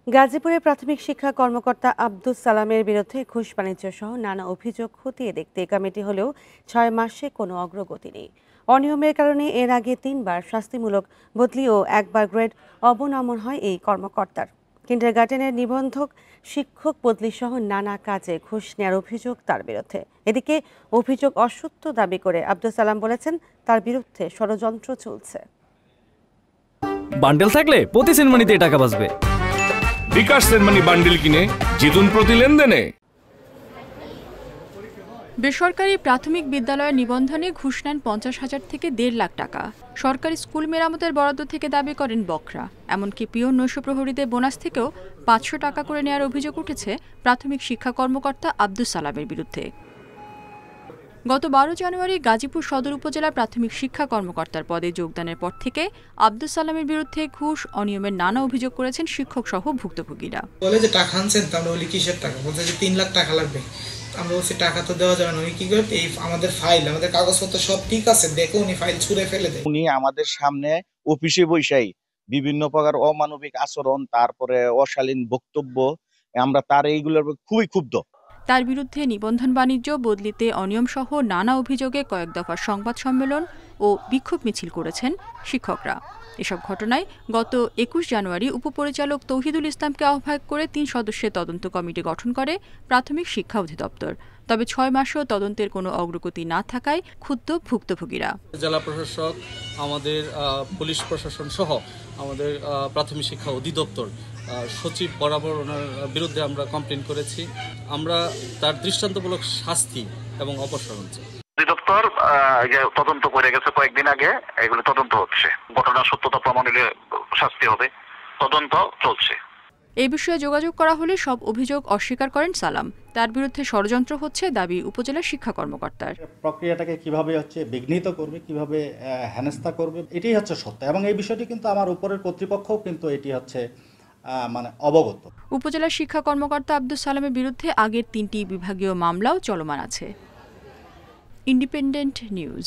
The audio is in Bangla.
গাজীপুরে প্রাথমিক শিক্ষা কর্মকর্তা আব্দুস সালামের বিরুদ্ধে ঘুষ বাণিজ্য সহ নানা অভিযোগ খতিয়ে দেখতে কমিটি হলেও ৬ মাসে কোনো অগ্রগতি নেই। অনিয়মের কারণে এর আগে ৩বার শাস্তিমূলক বদলি ও একবার গ্রেড অবনমন হয় এই কর্মকর্তার। কিন্ডারগার্টেনের নিবন্ধক শিক্ষক বদলি সহ নানা কাজে ঘুষ নেওয়ার অভিযোগ তার বিরুদ্ধে। এদিকে অভিযোগ অসত্য দাবি করে আব্দুস সালাম বলেছেন তার বিরুদ্ধে ষড়যন্ত্র চলছে। বান্ডেল থাকলে প্রতি সেনমানিতে টাকা বাঁচবে। বিকাশ সেনমানি বান্ডেল কিনে জিতুন প্রতি লেনদেনে। বেসরকারি প্রাথমিক বিদ্যালয়ের নিবন্ধনে ঘুষ নেন ৫০,০০০ থেকে ১.৫ লাখ টাকা। সরকারি স্কুল মেরামতের বরাদ্দ থেকে দাবি করেন বকরা। এমনকি পিয়ন নৈশ প্রহরীদের বোনাস থেকেও ৫০০ টাকা করে নেওয়ার অভিযোগ উঠেছে প্রাথমিক শিক্ষা কর্মকর্তা আব্দুস সালামের বিরুদ্ধে। গত ১২ জানুয়ারি গাজীপুর সদর উপজেলা প্রাথমিক শিক্ষা কর্মকর্তার পদে যোগদানের পর থেকে আব্দুস সালামের বিরুদ্ধে ঘুষ অনিয়মের নানা অভিযোগ করেছেন শিক্ষক সহ ভুক্তভোগীরা। বলে যে টাকা আনছেন, আমরা বলি কিসের টাকা, বলছে যে ৩ লাখ টাকা লাগবে। আমরা বলছি টাকা তো দেওয়া যাবে না। উনি কি করে, এই আমাদের ফাইল আমাদের কাগজপত্র সব ঠিক আছে, দেখো উনি ফাইল ছুঁড়ে ফেলে দেয়। উনি আমাদের সামনে অফিসে বৈশাই বিভিন্ন প্রকার অমানবিক আচরণ, তারপরে অশালীন বক্তব্য, আমরা তার এইগুলোর খুবই ক্ষুব্ধ। তার বিরুদ্ধে নিবন্ধন বাণিজ্য বদলিতে অনিয়ম সহ নানা অভিযোগে কয়েক দফার সংবাদ সম্মেলন ও বিক্ষোভ মিছিল করেছেন শিক্ষকরা। এসব ঘটনায় গত ২১ জানুয়ারি উপপরিচালক তৌহিদুল ইসলামকে আহ্বায়ক করে ৩ সদস্যের তদন্ত কমিটি গঠন করে প্রাথমিক শিক্ষা অধিদপ্তর। তবে ৬ মাসেও তদন্তের কোনো অগ্রগতি না থাকায় ক্ষুব্ধ ভুক্তভোগীরা। জেলা প্রশাসক, আমাদের পুলিশ প্রশাসন সহ আমাদের প্রাথমিক শিক্ষা অধিদপ্তর সচিব বরাবর ওনার বিরুদ্ধে আমরা কমপ্লেন করেছি। আমরা তার দৃষ্টান্তমূলক শাস্তি এবং অপসারণ চাই। অধিদপ্তর তদন্ত করে গেছে কয়েকদিন আগে, এগুলো তদন্ত হচ্ছে, ঘটনার সত্যতা প্রমাণ হলে শাস্তি হবে, তদন্ত চলছে। এই বিষয়ে যোগাযোগ করা হলে সব অভিযোগ অস্বীকার করেন সালাম। তার বিরুদ্ধে ষড়যন্ত্র হচ্ছে দাবি উপজেলা শিক্ষা কর্মকর্তার। প্রক্রিয়াটাকে কিভাবে বিঘ্নিত করবে, কিভাবে হেনস্থা করবে, এটাই হচ্ছে সত্য। এবং এই বিষয়টি কিন্তু আমার উপরের কর্তৃপক্ষও কিন্তু এটি হচ্ছে অবগত। উপজেলা শিক্ষা কর্মকর্তা আব্দুস সালামের বিরুদ্ধে আগের ৩টি বিভাগীয় মামলাও চলমান আছে। Independent news.